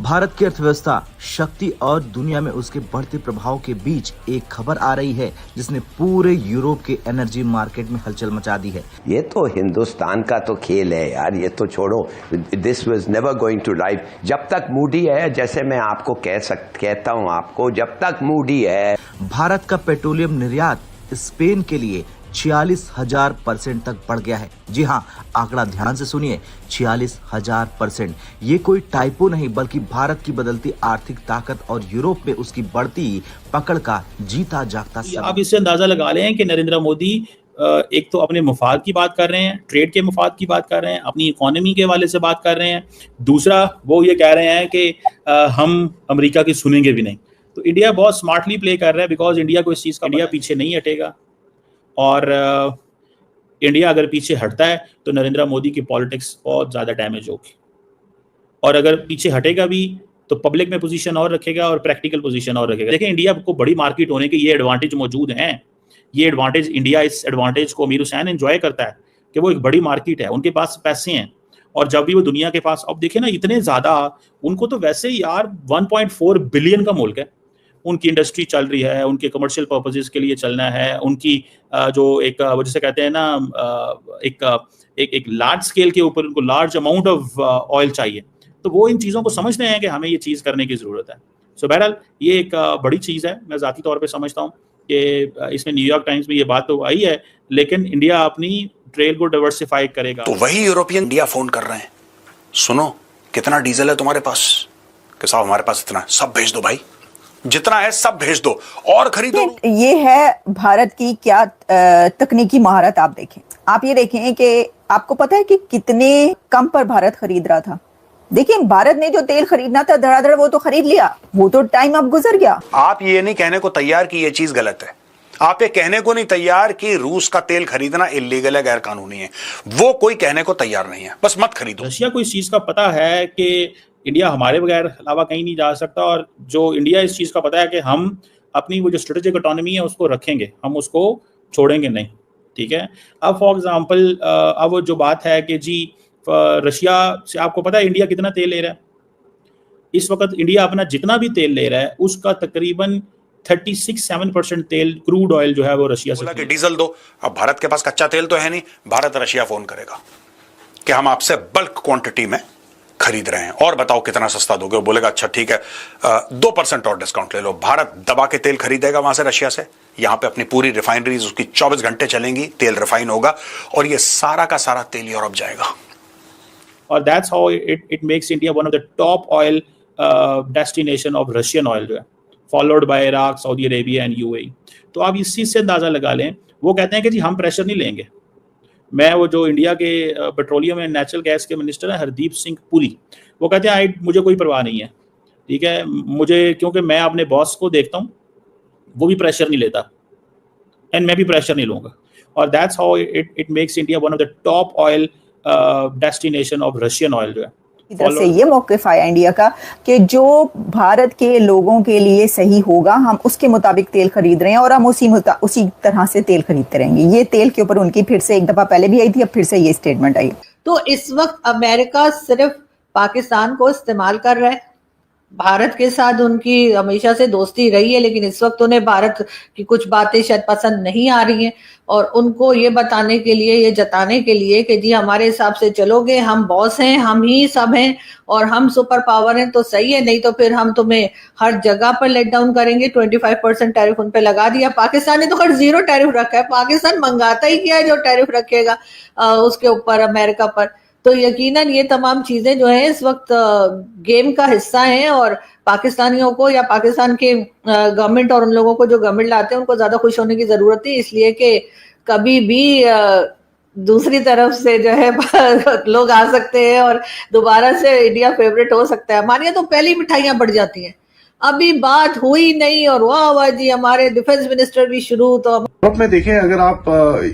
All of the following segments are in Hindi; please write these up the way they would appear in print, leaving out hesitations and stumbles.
भारत की अर्थव्यवस्था, शक्ति और दुनिया में उसके बढ़ते प्रभाव के बीच एक खबर आ रही है जिसने पूरे यूरोप के एनर्जी मार्केट में हलचल मचा दी है। ये तो हिंदुस्तान का तो खेल है यार, ये तो छोड़ो। This was never going to live. जब तक मूडी है, जैसे मैं आपको कहता हूँ आपको, जब तक मूडी है। भारत का पेट्रोलियम निर्यात स्पेन के लिए 46,000% तक बढ़ गया है। जी हाँ, आंकड़ा ध्यान से सुनिए, 46,000%। ये कोई टाइपो नहीं, बल्कि भारत की बदलती आर्थिक ताकत और यूरोप में उसकी बढ़ती पकड़ का जीता जागता सबूत। आप इससे अंदाजा लगा लें कि नरेंद्र मोदी एक तो अपने मुफाद की बात कर रहे हैं, ट्रेड के मुफाद की बात कर रहे हैं, अपनी इकोनॉमी के हवाले से बात कर रहे हैं। दूसरा, वो ये कह रहे हैं कि हम अमेरिका की सुनेंगे भी नहीं। तो इंडिया बहुत स्मार्टली प्ले कर रहा है, बिकॉज इंडिया को इस चीज़ का, इंडिया पीछे नहीं हटेगा। और इंडिया अगर पीछे हटता है तो नरेंद्र मोदी की पॉलिटिक्स बहुत ज़्यादा डैमेज होगी। और अगर पीछे हटेगा भी तो पब्लिक में पोजीशन और रखेगा और प्रैक्टिकल पोजीशन और रखेगा। देखिए, इंडिया को बड़ी मार्केट होने के ये एडवांटेज मौजूद हैं। ये एडवांटेज, इंडिया इस एडवांटेज को अमीर हुसैन एंजॉय करता है कि वो एक बड़ी मार्केट है, उनके पास पैसे हैं। और जब भी वो दुनिया के पास, अब देखिए ना, इतने ज़्यादा, उनको तो वैसे ही यार 1.4 बिलियन का मुल्क है, उनकी इंडस्ट्री चल रही है, उनके कमर्शियल पर्पसेस के लिए चलना है, उनकी जो एक वो जिसे कहते हैं ना, एक लार्ज स्केल के ऊपर उनको लार्ज अमाउंट ऑफ ऑयल चाहिए। तो वो इन चीज़ों को समझते हैं कि हमें ये चीज़ करने की ज़रूरत है। सो बहरहाल ये एक बड़ी चीज़ है। मैं ज़ाती तौर पे समझता हूँ कि इसमें न्यूयॉर्क टाइम्स में ये बात तो आई है, लेकिन इंडिया अपनी ट्रेड को डाइवर्सिफाई करेगा। तो वही यूरोपियन इंडिया फोन कर रहे हैं, सुनो कितना डीजल है तुम्हारे पास? कि साहब हमारे पास इतना, सब भेज दो भाई, जितना है सब भेज दो और खरीदो। ये है भारत की क्या तकनीकी महारत। आप देखें, आप ये देखें कि आपको पता है कि कितने कम पर भारत खरीद रहा था। देखिए, भारत ने जो तेल खरीदना था धड़ाधड़ वो तो खरीद लिया, वो तो टाइम अब गुजर गया। आप ये नहीं कहने को तैयार कि ये चीज गलत है, आप ये कहने को नहीं तैयार कि रूस का तेल खरीदना इलीगल है, गैर कानूनी है, वो कोई कहने को तैयार नहीं है। बस मत खरीदो। रशिया को इस चीज का पता है कि इंडिया हमारे बगैर अलावा कहीं नहीं जा सकता, और जो इंडिया इस चीज़ का पता है कि हम अपनी वो जो स्ट्रेटेजिक इकोनॉमी है उसको रखेंगे, हम उसको छोड़ेंगे नहीं। ठीक है। अब फॉर एग्जांपल, अब जो बात है कि जी रशिया से आपको पता है इंडिया कितना तेल ले रहा है इस वक्त। इंडिया अपना जितना भी तेल ले रहा है उसका तकरीबन 36-7% तेल, क्रूड ऑयल जो है वो रशिया से। कि डीजल दो। अब भारत के पास कच्चा तेल तो है नहीं, भारत रशिया फोन करेगा कि हम आपसे बल्क क्वांटिटी में खरीद रहे हैं और बताओ कितना सस्ता दोगे। वो बोलेगा अच्छा ठीक है, 2% और डिस्काउंट ले लो। भारत दबा के तेल खरीदेगा वहां से, रशिया से। यहां पे अपनी पूरी रिफाइनरीज उसकी 24 घंटे चलेंगी, तेल रिफाइन होगा और ये सारा का सारा तेल यूरोप जाएगा। और that's how it makes India one of the top oil destination of Russian oil जो है, followed by Iraq, Saudi Arabia and UAE. तो आप इस चीज से अंदाजा लगा लें, वो कहते हैं कि जी हम प्रेशर नहीं लेंगे। मैं वो जो इंडिया के पेट्रोलियम एंड नेचुरल गैस के मिनिस्टर हैं हरदीप सिंह पुरी, वो कहते हैं मुझे कोई परवाह नहीं है। ठीक है, मुझे, क्योंकि मैं अपने बॉस को देखता हूँ, वो भी प्रेशर नहीं लेता एंड मैं भी प्रेशर नहीं लूँगा। और that's how it makes India one of the top oil destination of Russian oil जो है। इधर से ये मौक़िफ़ आया इंडिया का कि जो भारत के लोगों के लिए सही होगा हम उसके मुताबिक तेल खरीद रहे हैं और हम उसी तरह से तेल खरीदते रहेंगे। ये तेल के ऊपर उनकी फिर से एक दफा पहले भी आई थी, अब फिर से ये स्टेटमेंट आई। तो इस वक्त अमेरिका सिर्फ पाकिस्तान को इस्तेमाल कर रहा है। भारत के साथ उनकी हमेशा से दोस्ती रही है, लेकिन इस वक्त उन्हें भारत की कुछ बातें शायद पसंद नहीं आ रही हैं और उनको ये बताने के लिए, ये जताने के लिए कि जी हमारे हिसाब से चलोगे, हम बॉस हैं, हम ही सब हैं और हम सुपर पावर हैं तो सही है, नहीं तो फिर हम तुम्हें हर जगह पर लेट डाउन करेंगे। 25% टैरिफ उन पे लगा दिया। पाकिस्तान ने तो हर 0 टैरिफ रखा है। पाकिस्तान मंगाता ही क्या है जो टैरिफ रखेगा उसके ऊपर अमेरिका पर। तो यकीनन ये तमाम चीजें जो है इस वक्त गेम का हिस्सा हैं और पाकिस्तानियों को या पाकिस्तान के गवर्नमेंट और उन लोगों को जो गवर्नमेंट लाते हैं उनको ज्यादा खुश होने की जरूरत है, इसलिए कि कभी भी दूसरी तरफ से जो है लोग आ सकते हैं और दोबारा से इंडिया फेवरेट हो सकता है। हमारे यहाँ तो पहली मिठाइयां बढ़ जाती हैं, अभी बात हुई नहीं और वाह वाह जी हमारे डिफेंस मिनिस्टर भी शुरू। तो यूरोप में देखें, अगर आप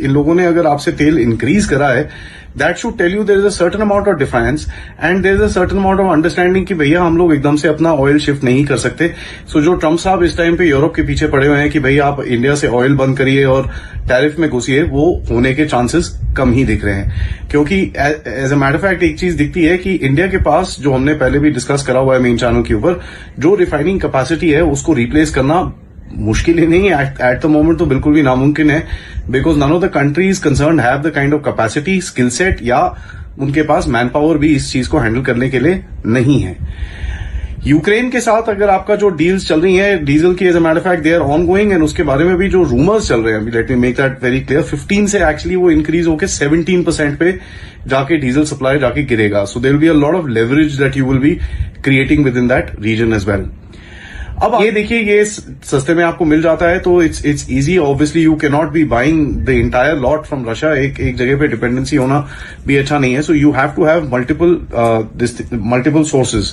इन लोगों ने अगर आपसे तेल इंक्रीज करा है that should tell you there is a certain amount of difference and there is a certain amount of understanding कि भैया हम लोग एकदम से अपना ऑयल शिफ्ट नहीं कर सकते। सो जो ट्रम्प साहब इस टाइम पे यूरोप के पीछे पड़े हुए हैं कि भैया आप इंडिया से ऑयल बंद करिए और टैरिफ में घुसिए, वो होने के चांसेस कम ही दिख रहे हैं। क्योंकि एज अ मैटर फैक्ट एक चीज दिखती है कि इंडिया के पास, जो हमने पहले भी डिस्कस करा हुआ है मेन चैनल के ऊपर, जो रिफाइनिंग कैपेसिटी है उसको रिप्लेस करना मुश्किल ही नहीं है एट द मोमेंट, तो बिल्कुल भी नामुमकिन है। Because none of the countries concern have the kind of capacity, skill set या उनके पास मैन पावर भी इस चीज को हैंडल करने के लिए नहीं है। यूक्रेन के साथ अगर आपका जो डील्स चल रही है डीजल की, as a matter fact they are ongoing, and उसके बारे में भी जो रूमर्स चल रहे हैं, let me make that very clear, 15 से एक्चुअली वो इंक्रीज होकर 17% पे जाके डीजल सप्लाई जाके गिरेगा। So there will be a lot of leverage that you will be creating within that region as well. अब ये देखिए, ये सस्ते में आपको मिल जाता है तो it's easy. Obviously you can not be buying the entire lot from Russia, एक जगह पे डिपेंडेंसी होना भी अच्छा नहीं है। So you have to have multiple sources.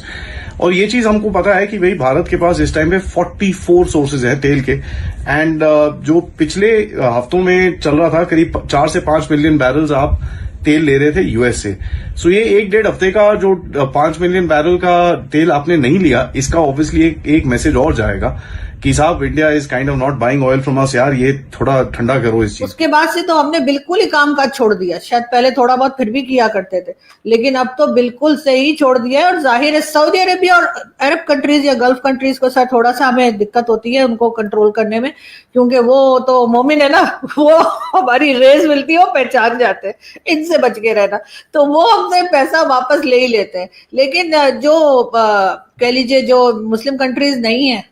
और ये चीज हमको पता है कि भाई भारत के पास इस टाइम पे 44 सोर्सेज हैं तेल के, एंड जो पिछले हफ्तों में चल रहा था करीब 4 से 5 मिलियन बैरल्स आप तेल ले रहे थे यूएस से। सो ये 1-1.5 हफ्ते का जो 5 मिलियन बैरल का तेल आपने नहीं लिया, इसका ऑब्वियसली एक मैसेज और जाएगा कि साहब India is kind of not buying oil from us, यार ये थोड़ा ठंडा करो इस चीज। उसके बाद से तो हमने बिल्कुल ही काम काज छोड़ दिया। शायद पहले थोड़ा बहुत फिर भी किया करते थे, लेकिन अब तो बिल्कुल से ही छोड़ दिया है। और जाहिर है सऊदी अरेबिया और अरब कंट्रीज या गल्फ कंट्रीज को सर थोड़ा सा हमें दिक्कत होती है उनको कंट्रोल करने में, क्योंकि वो तो मोमिन है ना, वो हमारी रेस मिलती है, वो पहचान जाते हैं, इनसे बच के रहना, तो वो हमसे पैसा वापस ले ही लेते हैं। लेकिन जो कह लीजिए जो मुस्लिम कंट्रीज नहीं है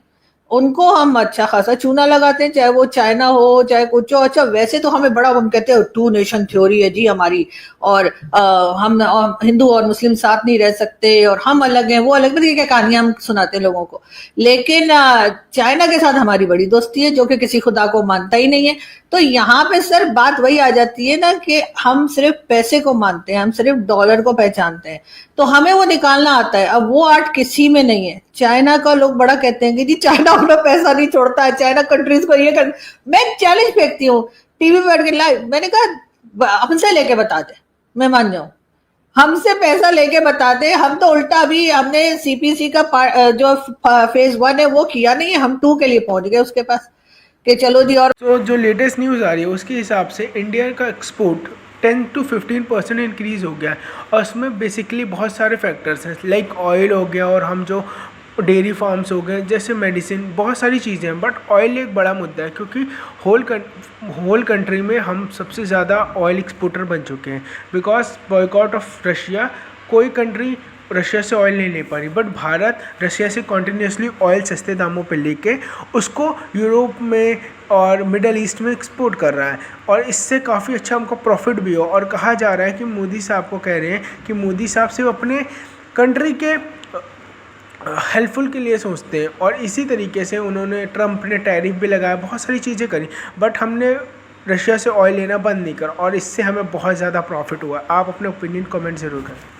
उनको हम अच्छा खासा चूना लगाते हैं, चाहे वो चाइना हो चाहे कुछ हो। अच्छा वैसे तो हमें बड़ा, हम कहते हैं 2 नेशन थ्योरी है जी हमारी, और हम हिंदू और मुस्लिम साथ नहीं रह सकते, और हम अलग हैं वो अलग, मतलब क्या कहानियां हम सुनाते हैं लोगों को। लेकिन चाइना के साथ हमारी बड़ी दोस्ती है, जो कि किसी खुदा को मानता ही नहीं है। तो यहाँ पे सर बात वही आ जाती है ना कि हम सिर्फ पैसे को मानते हैं, हम सिर्फ डॉलर को पहचानते हैं, तो हमें वो निकालना आता है। अब वो आर्ट किसी में नहीं है। चाइना का लोग बड़ा कहते हैं कि जी चाइना अपना पैसा नहीं छोड़ता है, चाइना कंट्रीज को ये कर। मैं चैलेंज फेंकती हूँ टीवी पे बैठ के लाइव, मैंने कहा हमसे लेके बता दे, मैं मान जाऊं, हमसे पैसा लेके बता दे। हम तो उल्टा अभी हमने सीपीसी का जो फेज 1 है वो किया नहीं है, हम 2 के लिए पहुंच गए उसके पास कि चलो जी। और तो जो लेटेस्ट न्यूज़ आ रही है उसके हिसाब से इंडिया का एक्सपोर्ट 10 to 15% इंक्रीज़ हो गया है, और उसमें बेसिकली बहुत सारे फैक्टर्स हैं, लाइक ऑयल हो गया, और हम जो डेयरी फार्म्स हो गए, जैसे मेडिसिन, बहुत सारी चीज़ें हैं। बट ऑयल एक बड़ा मुद्दा है, क्योंकि होल कंट्री में हम सबसे ज़्यादा ऑयल एक्सपोर्टर बन चुके हैं। बिकॉज बॉयकॉट ऑफ रशिया, कोई कंट्री रशिया से ऑयल नहीं ले पा रही, बट भारत रशिया से कॉन्टीन्यूसली ऑयल सस्ते दामों पे लेके उसको यूरोप में और मिडल ईस्ट में एक्सपोर्ट कर रहा है, और इससे काफ़ी अच्छा हमको प्रॉफिट भी हो। और कहा जा रहा है कि मोदी साहब को कह रहे हैं कि मोदी साहब सिर्फ अपने कंट्री के हेल्पफुल के लिए सोचते हैं, और इसी तरीके से उन्होंने, ट्रम्प ने टैरिफ भी लगाया, बहुत सारी चीज़ें करी, बट हमने रशिया से ऑयल लेना बंद नहीं करा, और इससे हमें बहुत ज़्यादा प्रॉफिट हुआ। आप अपने ओपिनियन कमेंट ज़रूर करें।